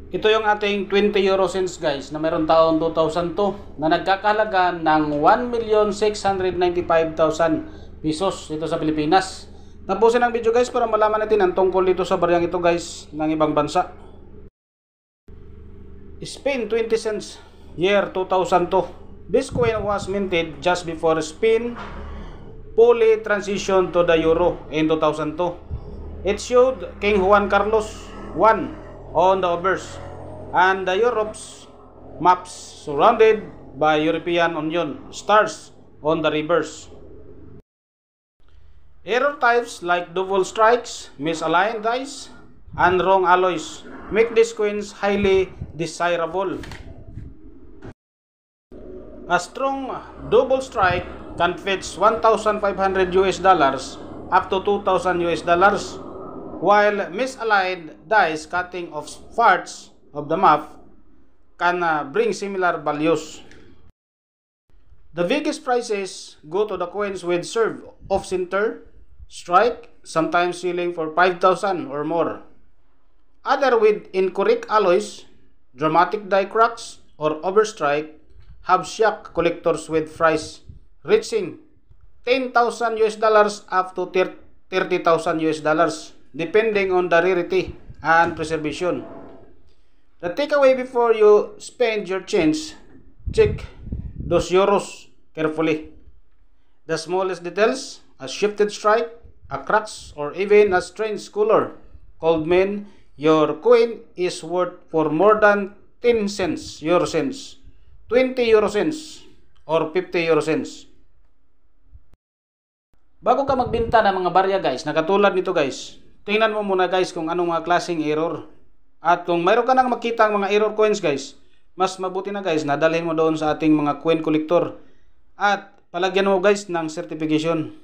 Ito yung ating 20 euro cents guys na meron taong 2002 na nagkakahalaga ng 1,695,000 pesos dito sa Pilipinas. Tapusin ang video guys para malaman natin ang tungkol dito sa baryang ito guys ng ibang bansa. Spain 20 cents, year 2002. This coin was minted just before Spain fully transitioned to the euro in 2002. It showed King Juan Carlos I on the obverse and the Europe's maps surrounded by European Union stars on the reverse. Error types like double strikes, misaligned dice, and wrong alloys make these coins highly desirable. A strong double strike can fetch 1,500 US dollars up to 2,000 US dollars, while misaligned dice cutting off parts of the map can bring similar values. The biggest prizes go to the coins with serve off center strike, sometimes selling for 5,000 or more. Other with incorrect alloys, dramatic die cracks, or overstrike have shocked collectors with price reaching 10,000 US dollars up to 30,000 US dollars depending on the rarity and preservation. The takeaway before you spend your change, check those euros carefully. The smallest details, a shifted strike, a cracks, or even a strange color could mean your coin is worth for more than 10 cents, euro cents, 20 euro cents, or 50 euro cents. Bago ka magbenta ng mga barya guys, na katulad nito guys, tingnan mo muna guys kung anong mga klaseng error. At kung mayroon ka nang makita ang mga error coins guys, mas mabuti na guys na dalhin mo doon sa ating mga coin collector. At palagyan mo guys ng certification.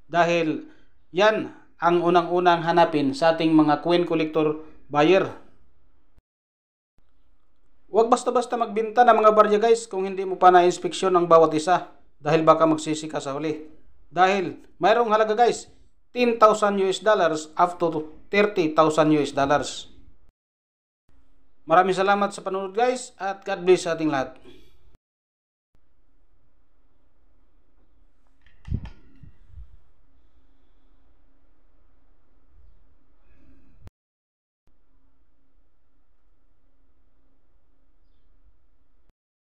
Dahil yan ang unang-unang hanapin sa ating mga coin collector buyer. Huwag basta-basta magbenta ng mga barya guys kung hindi mo pa na-inspeksyon ang bawat isa. Dahil baka magsisi ka sa huli. Dahil mayroong halaga guys, 10,000 US dollars up to 30,000 US dollars. Maraming salamat sa panonood guys at God bless sa ating lahat.